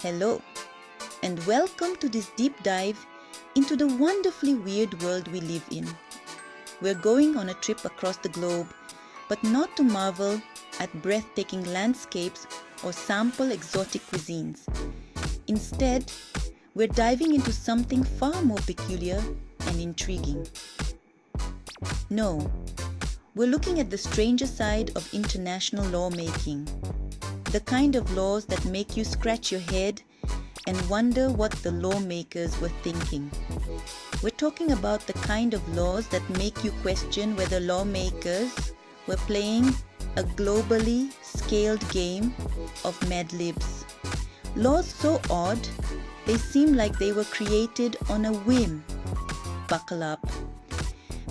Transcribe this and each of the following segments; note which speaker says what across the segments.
Speaker 1: Hello, and welcome to this deep dive into the wonderfully weird world we live in. We're going on a trip across the globe, but not to marvel at breathtaking landscapes or sample exotic cuisines. Instead, we're diving into something far more peculiar and intriguing. No, we're looking at the stranger side of international lawmaking. The kind of laws that make you scratch your head and wonder what the lawmakers were thinking. We're talking about the kind of laws that make you question whether lawmakers were playing a globally scaled game of Mad Libs. Laws so odd, they seem like they were created on a whim. Buckle up.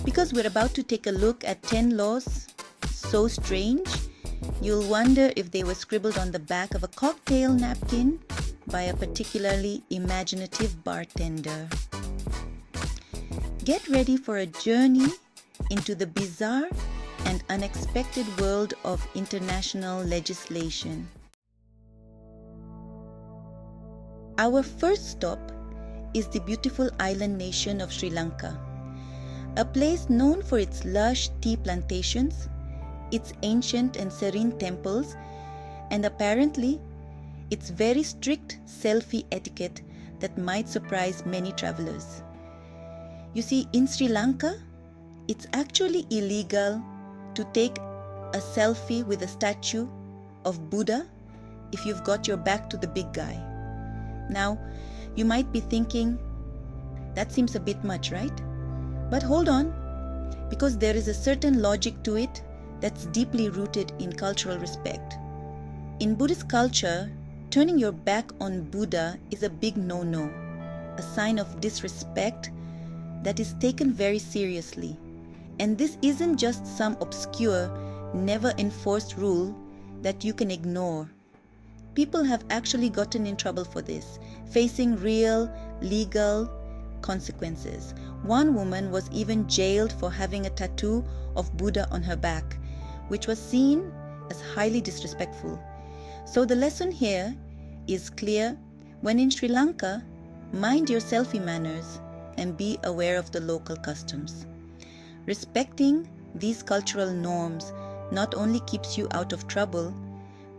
Speaker 1: Because we're about to take a look at 10 laws so strange, you'll wonder if they were scribbled on the back of a cocktail napkin by a particularly imaginative bartender. Get ready for a journey into the bizarre and unexpected world of international legislation. Our first stop is the beautiful island nation of Sri Lanka, a place known for its lush tea plantations, its ancient and serene temples, and apparently its very strict selfie etiquette that might surprise many travelers. You see, in Sri Lanka, it's actually illegal to take a selfie with a statue of Buddha if you've got your back to the big guy. Now, you might be thinking, that seems a bit much, right? But hold on, because there is a certain logic to it that's deeply rooted in cultural respect. In Buddhist culture, turning your back on Buddha is a big no-no, a sign of disrespect that is taken very seriously. And this isn't just some obscure, never enforced rule that you can ignore. People have actually gotten in trouble for this, facing real, legal consequences. One woman was even jailed for having a tattoo of Buddha on her back, which was seen as highly disrespectful. So the lesson here is clear: when in Sri Lanka, mind your selfie manners and be aware of the local customs. Respecting these cultural norms not only keeps you out of trouble,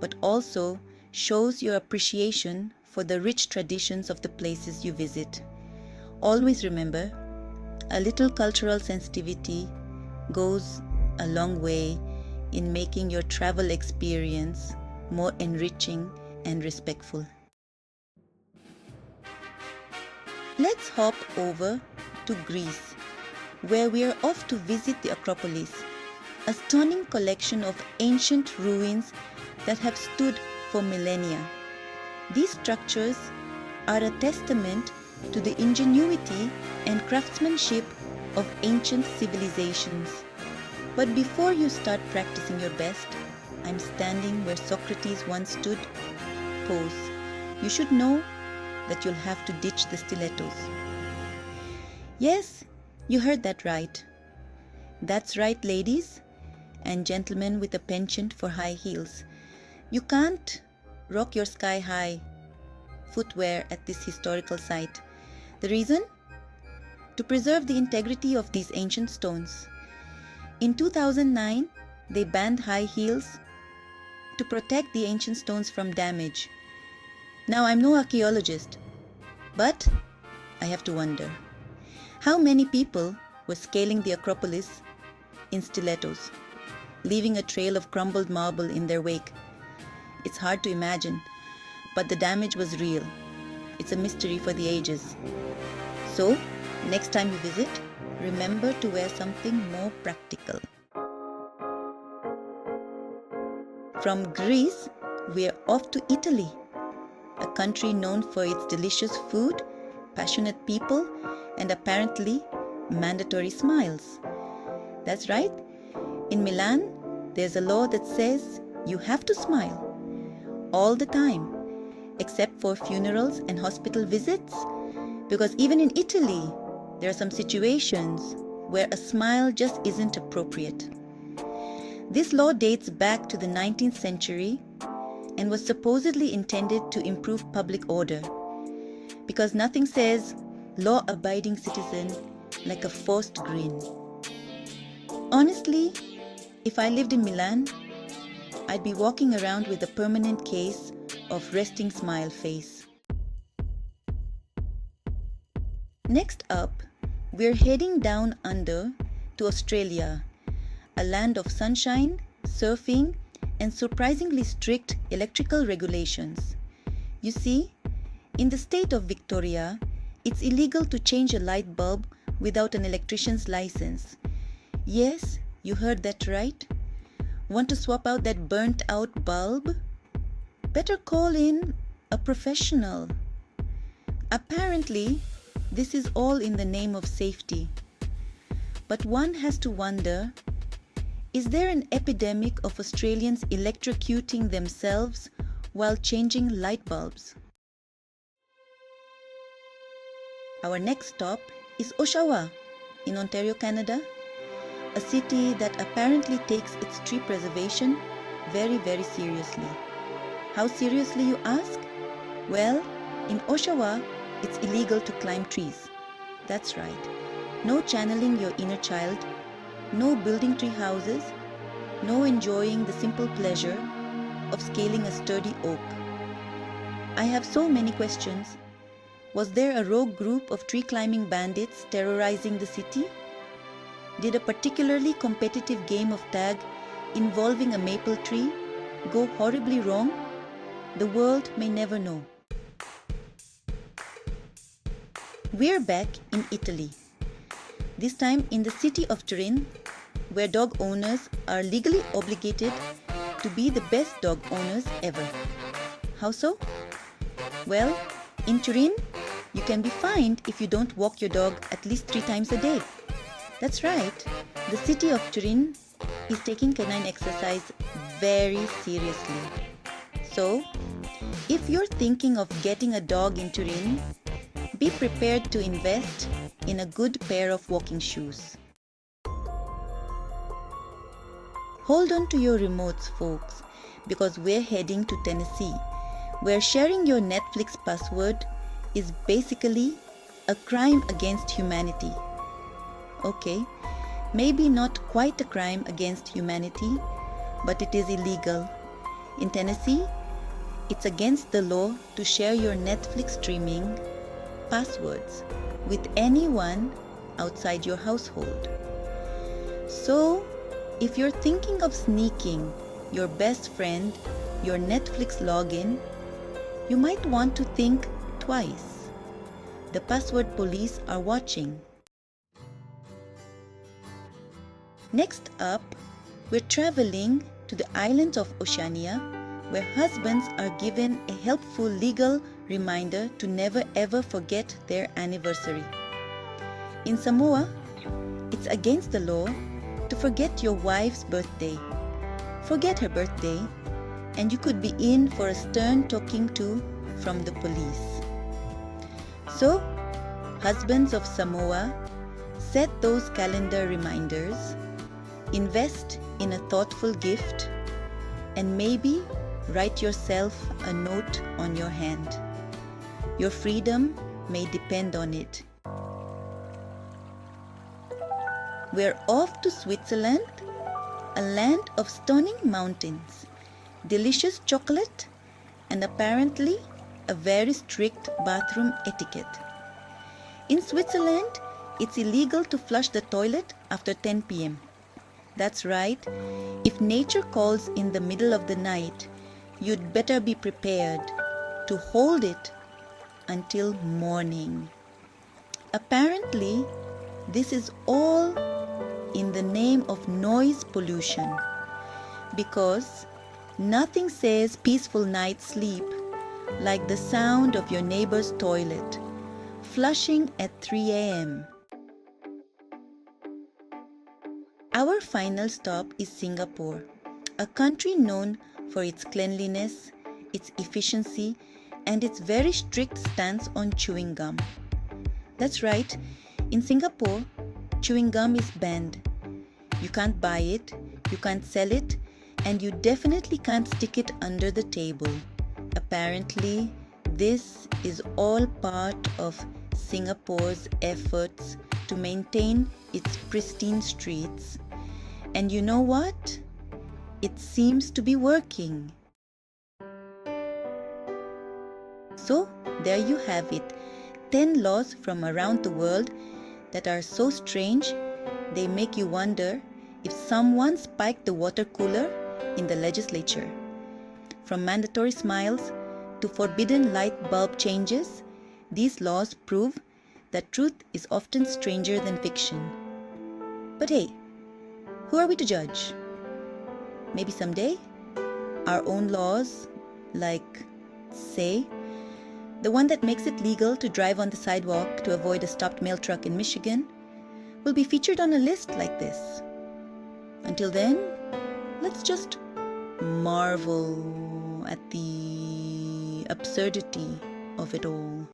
Speaker 1: but also shows your appreciation for the rich traditions of the places you visit. Always remember, a little cultural sensitivity goes a long way in making your travel experience more enriching and respectful. Let's hop over to Greece, where we are off to visit the Acropolis, a stunning collection of ancient ruins that have stood for millennia. These structures are a testament to the ingenuity and craftsmanship of ancient civilizations. But before you start practicing your best, I'm standing where Socrates once stood. Pose. You should know that you'll have to ditch the stilettos. Yes, you heard that right. That's right, ladies and gentlemen with a penchant for high heels. You can't rock your sky-high footwear at this historical site. The reason? To preserve the integrity of these ancient stones. In 2009, they banned high heels to protect the ancient stones from damage. Now, I'm no archaeologist, but I have to wonder, how many people were scaling the Acropolis in stilettos, leaving a trail of crumbled marble in their wake? It's hard to imagine, but the damage was real. It's a mystery for the ages. So, next time you visit, remember to wear something more practical. From Greece, we're off to Italy, a country known for its delicious food, passionate people, and apparently mandatory smiles. That's right. In Milan, there's a law that says you have to smile all the time, except for funerals and hospital visits, because even in Italy, there are some situations where a smile just isn't appropriate. This law dates back to the 19th century and was supposedly intended to improve public order. Because nothing says law-abiding citizen like a forced grin. Honestly, if I lived in Milan, I'd be walking around with a permanent case of resting smile face. Next up, we're heading down under to Australia, a land of sunshine, surfing, and surprisingly strict electrical regulations. You see, in the state of Victoria, it's illegal to change a light bulb without an electrician's license. Yes, you heard that right. Want to swap out that burnt out bulb? Better call in a professional. Apparently, this is all in the name of safety. But one has to wonder, is there an epidemic of Australians electrocuting themselves while changing light bulbs? Our next stop is Oshawa in Ontario, Canada, a city that apparently takes its tree preservation very, very seriously. How seriously, you ask? Well, in Oshawa, it's illegal to climb trees. That's right. No channeling your inner child, no building tree houses, no enjoying the simple pleasure of scaling a sturdy oak. I have so many questions. Was there a rogue group of tree climbing bandits terrorizing the city? Did a particularly competitive game of tag involving a maple tree go horribly wrong? The world may never know. We're back in Italy. This time in the city of Turin, where dog owners are legally obligated to be the best dog owners ever. How so? Well, in Turin, you can be fined if you don't walk your dog at least 3 times a day. That's right, the city of Turin is taking canine exercise very seriously. So, if you're thinking of getting a dog in Turin, be prepared to invest in a good pair of walking shoes. Hold on to your remotes, folks, because we're heading to Tennessee, where sharing your Netflix password is basically a crime against humanity. Okay, maybe not quite a crime against humanity, but it is illegal. In Tennessee, it's against the law to share your Netflix streaming passwords with anyone outside your household. So, if you're thinking of sneaking your best friend your Netflix login, you might want to think twice. The password police are watching. Next up, we're traveling to the islands of Oceania, where husbands are given a helpful legal reminder to never ever forget their anniversary. In Samoa, it's against the law to forget your wife's birthday. Forget her birthday, and you could be in for a stern talking to from the police. So, husbands of Samoa, set those calendar reminders, invest in a thoughtful gift, and maybe write yourself a note on your hand. Your freedom may depend on it. We're off to Switzerland, a land of stunning mountains, delicious chocolate, and apparently a very strict bathroom etiquette. In Switzerland, it's illegal to flush the toilet after 10 p.m. That's right, if nature calls in the middle of the night, you'd better be prepared to hold it until morning. Apparently, this is all in the name of noise pollution, because nothing says peaceful night's sleep like the sound of your neighbor's toilet flushing at 3 a.m. Our final stop is Singapore, a country known for its cleanliness, its efficiency, and its very strict stance on chewing gum. That's right, in Singapore, chewing gum is banned. You can't buy it, you can't sell it, And you definitely can't stick it under the table. Apparently, this is all part of Singapore's efforts to maintain its pristine streets. And you know what? It seems to be working. So, there you have it, 10 laws from around the world that are so strange they make you wonder if someone spiked the water cooler in the legislature. From mandatory smiles to forbidden light bulb changes, these laws prove that truth is often stranger than fiction. But hey, who are we to judge? Maybe someday, our own laws, like, say, the one that makes it legal to drive on the sidewalk to avoid a stopped mail truck in Michigan, will be featured on a list like this. Until then, let's just marvel at the absurdity of it all.